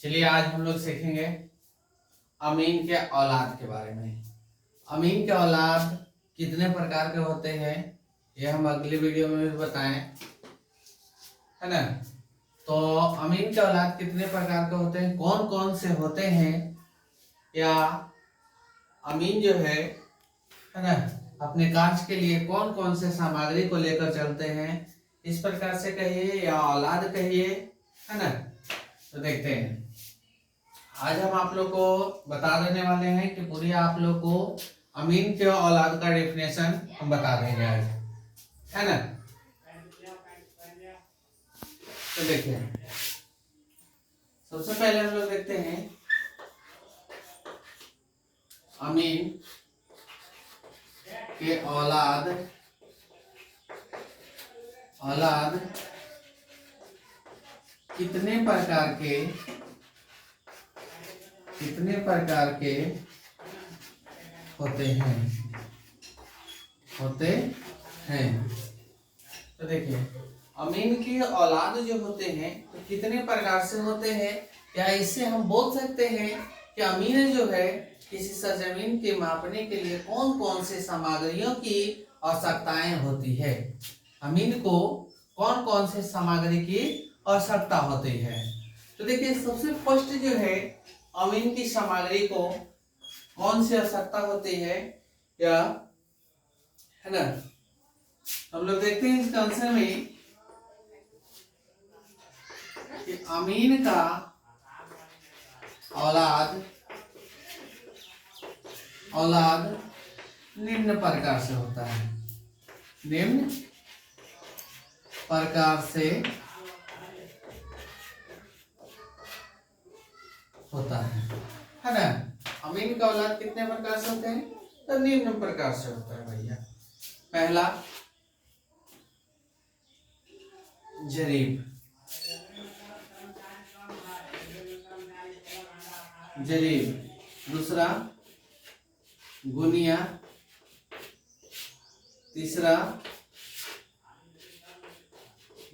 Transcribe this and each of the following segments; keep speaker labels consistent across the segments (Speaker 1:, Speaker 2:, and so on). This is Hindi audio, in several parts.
Speaker 1: चलिए आज हम लोग सीखेंगे अमीन के औलाद के बारे में। अमीन के औलाद कितने प्रकार के होते हैं ये हम अगली वीडियो में भी बताएं, है ना। तो अमीन के औलाद कितने प्रकार के होते हैं, कौन कौन से होते हैं, या अमीन जो है ना, अपने कार्य के लिए कौन कौन से सामग्री को लेकर चलते हैं, इस प्रकार से कहिए या औलाद कहिए, है ना। तो देखते हैं, आज हम आप लोग को बता देने वाले हैं कि पूरी आप लोग को अमीन के औलाद का डेफिनेशन हम बता देंगे आज, है ना। तो देखिए, सबसे पहले हम लोग देखते हैं अमीन के औलाद कितने प्रकार के होते हैं। तो देखिए, अमीन की औलाद जो होते हैं तो कितने प्रकार से होते हैं, या इससे हम बोल सकते हैं कि अमीन जो है किसी सरजमीन के मापने के लिए कौन कौन से सामग्रियों की आवश्यकताएं होती है। अमीन को कौन कौन से सामग्री की आवश्यकता होती है। तो देखिए, सबसे फर्स्ट जो है अमीन की सामग्री को कौन सी आवश्यकता होती है, या है ना, हम लोग देखते हैं इस आंसर में कि अमीन का औलाद निम्न प्रकार से होता है। निम्न प्रकार से होता है ना। अमीन का औलाद कितने प्रकार से होते हैं, तो निम्न प्रकार से होता है भैया। पहला जरीब, दूसरा गुनिया, तीसरा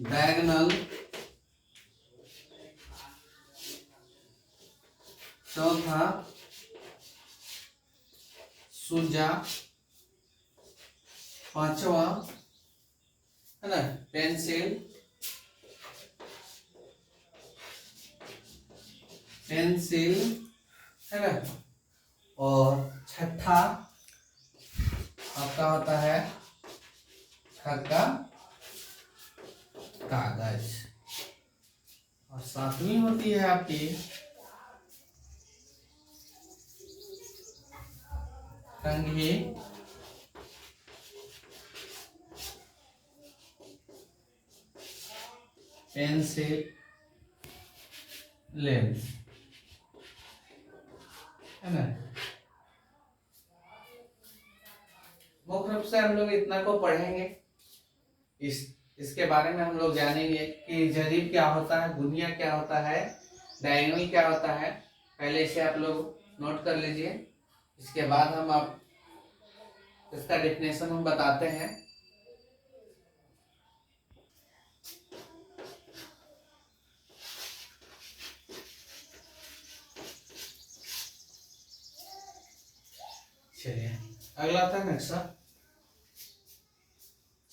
Speaker 1: डायगोनल, चौथा सुजा, पांचवा है ना पेंसिल, है ना, और छठा आपका होता है छक्का कागज, और सातवीं होती है आपकी कंघी, पेंसिल, लेंस, है ना। मुख्य रूप से हम लोग इतना को पढ़ेंगे। इसके बारे में हम लोग जानेंगे कि जरीब क्या होता है, गुनिया क्या होता है, डायगोनल क्या होता है। पहले इसे आप लोग नोट कर लीजिए, इसके बाद हम आप इसका डेफिनेशन हम बताते हैं। चलिए अगला था नक्शा,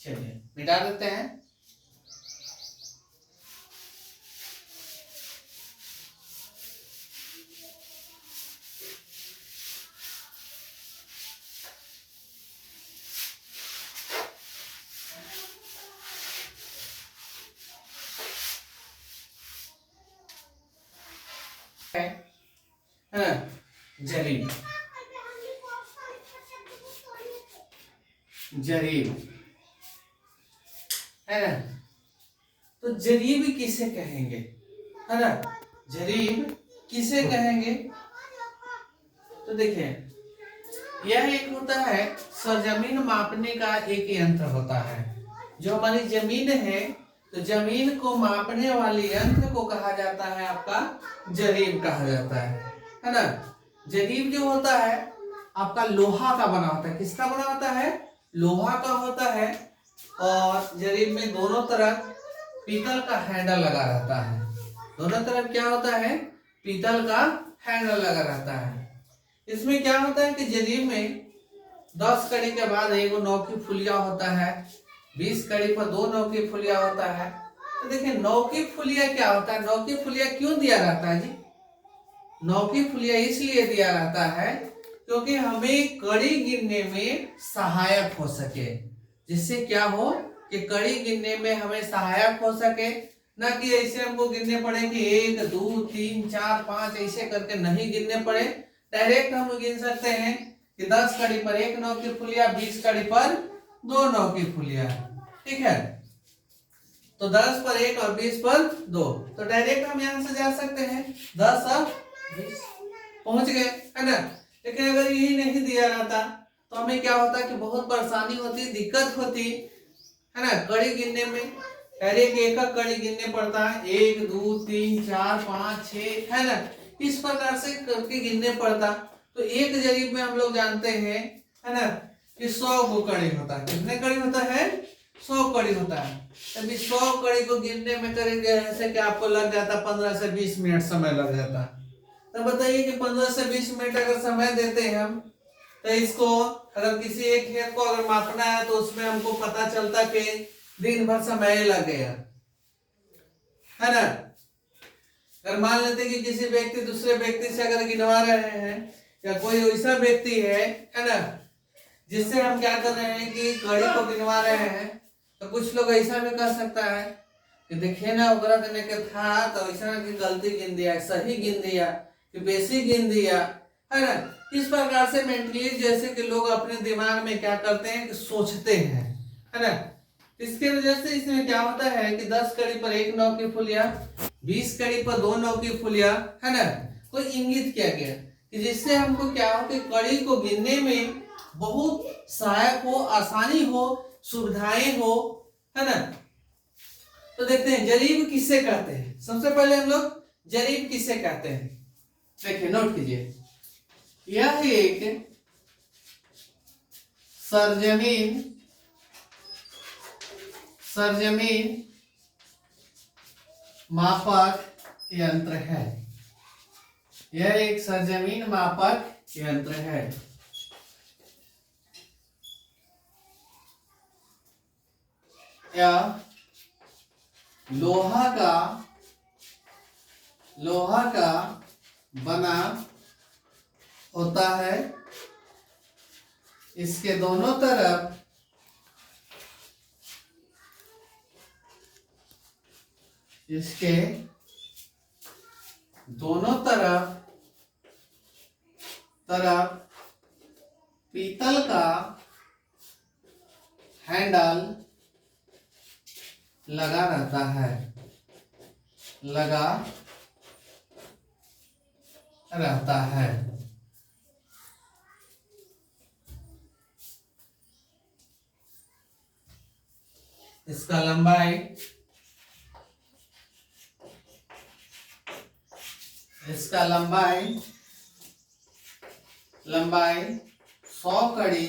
Speaker 1: चलिए मिटा देते हैं। जरीब, है ना। तो जरीब किसे कहेंगे, है ना, जरीब किसे कहेंगे। तो देखिए, यह एक होता है सरजमीन मापने का एक यंत्र होता है। जो हमारी जमीन है, तो जमीन को मापने वाले यंत्र को कहा जाता है आपका जरीब कहा जाता है ना। जरीब जो होता है आपका लोहा का बना होता है। किसका बना होता है, लोहा का होता है, और जरीब में दोनों तरफ पीतल का हैंडल लगा रहता है। दोनों तरफ क्या होता है, पीतल का हैंडल लगा रहता है। इसमें क्या होता है कि जरीब में 10 कड़ी के बाद एगो नौ की फुलिया होता है, 20 कड़ी पर 2 नौ की फुलिया होता है। तो देखिए नौ की फुलिया क्या होता है, नौ की फुलिया क्यों दिया रहता है जी? नौ की फुलिया इसलिए दिया रहता है क्योंकि हमें कड़ी गिनने में सहायक हो सके। जिससे क्या हो कि कड़ी गिनने में हमें सहायक हो सके, ना कि ऐसे हमको गिनने पड़े कि 1 2 3 4 5 ऐसे करके नहीं गिनने पड़े। डायरेक्ट हम गिन सकते हैं कि 10 कड़ी पर 1 नौ की फुलिया, 20 कड़ी पर 2 नौ की फुलिया। ठीक है, तो 10 पर 1 और 20 पर 2, तो डायरेक्ट हम यहां से जा सकते हैं 10 और 20 पहुंच गए, है ना। लेकिन अगर यही नहीं दिया रहता तो हमें क्या होता कि बहुत परेशानी होती, दिक्कत होती, है ना, कड़ी गिनने में। डायरेक्ट एक कड़ी गिनने पड़ता है, 1 2 3 4 5 6, है ना, इस प्रकार से करके गिनने पड़ता। तो एक जरीब में हम लोग जानते हैं, है ना, कि 100 को कड़ी होता है। कितने कड़ी होता है? 100 कड़ी होता है। तभी 100 कड़ी को गिनने में करेंगे ऐसे कि आपको लग जाता 15 से 20 मिनट समय लग जाता। तो बताइए कि 15 से 20 मिनट अगर समय देते हैं हम, तो इसको अगर किसी एक खेत को अगर मापना है तो उसमें हमको पता चलता कि दिन भर समय लगेगा, है ना। अगर मान लेते कि किसी व्यक्ति दूसरे व्यक्ति से अगर गिनवा रहे हैं या कोई ऐसा व्यक्ति है ना, जिससे हम क्या कर रहे हैं कि कड़ी को गिनवा रहे हैं, तो कुछ लोग ऐसा भी कर सकता है कि देखिए ना ओकरा देने के था तो ऐसा की गलती गिन दिया, सही गिन दिया कि बेसी गिन दिया, है ना। इस प्रकार से मेंटली जैसे कि लोग अपने दिमाग में क्या करते हैं कि सोचते हैं, है ना। इसके वजह से इसमें क्या होता है कि 10 कड़ी पर 1 नौ की फुलिया, 20 कड़ी पर 2 नौ की फुलिया, है ना, कोई इंगित किया गया कि जिससे हमको क्या हो कि कड़ी को गिनने में बहुत सहायक हो, आसानी हो, सुविधाएं हो, है ना। तो देखते हैं जरीब किससे कहते हैं। सबसे पहले हम लोग जरीब किससे कहते हैं, देखिए नोट कीजिए। यह एक सरजमीन मापक यंत्र है। यह एक सरजमीन मापक यंत्र है। यह लोहा का बना होता है। इसके दोनों तरफ पीतल का हैंडल लगा रहता है, इसका लंबाई 100 कड़ी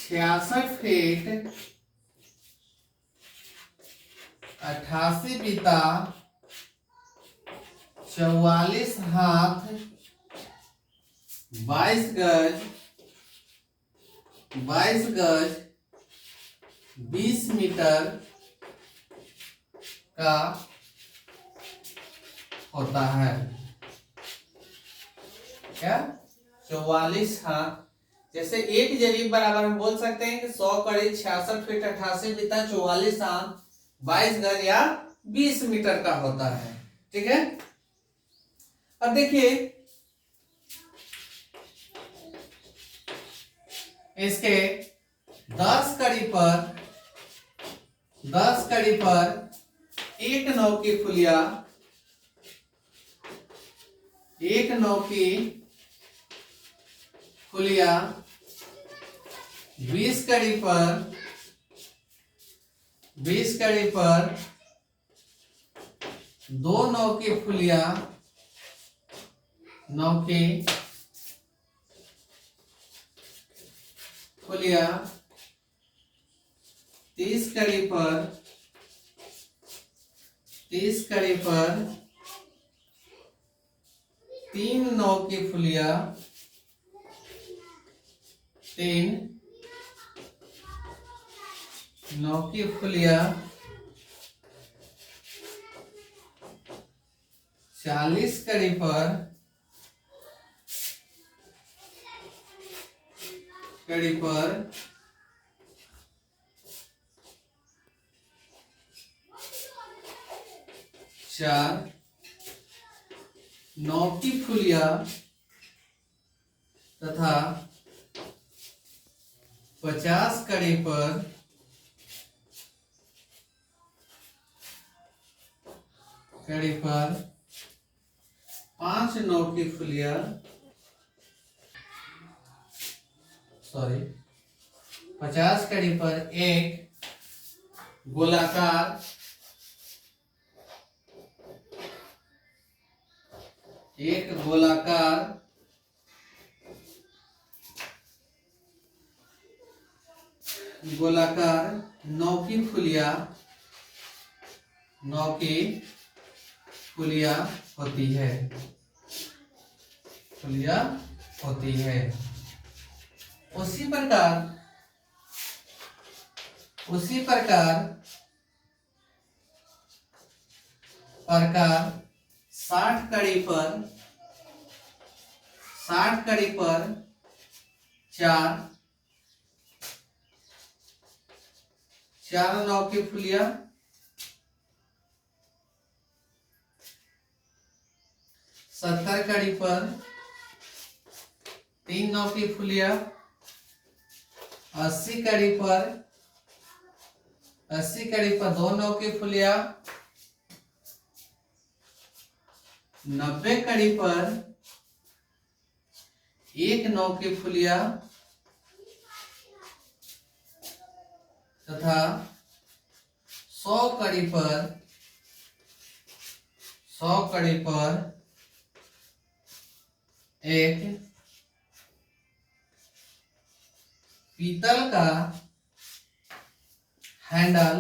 Speaker 1: 66 फीट 88 बिता 44 हाथ 22 गज 20 मीटर का होता है। क्या? 44 हाथ। जैसे एक जरीब बराबर हम बोल सकते हैं कि 100 कड़ी 66 फीट 88 बिता 44 हाथ 22 गज या 20 मीटर का होता है। ठीक है, अब देखिए इसके 10 कड़ी पर 1 नौ की फुलिया, 1 नौ की फुलिया, 20 कड़ी पर 2 नौ की फुलिया, 9 की फुलिया, 30 कड़ी पर 30 कड़ी पर 3 9 की फुलिया, 3 9 की फुलिया 40 कड़ी पर 4 9 की फुलिया तथा 50 कड़ी पर 5 9 की फुलिया, 50 कड़ी पर एक गोलाकार गोलाकार 9 की फुलिया होती है। उसी प्रकार 60 कड़ी पर 4 9 की फुलिया, 70 कड़ी पर 3 9 की फुलिया, 80 कड़ी पर 2 9 की फुलिया, 90 कड़ी पर 1 9 की फुलिया तथा 100 कड़ी पर एक पीतल का हैंडल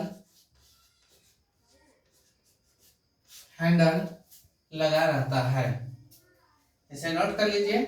Speaker 1: लगा रहता है। इसे नोट कर लीजिए।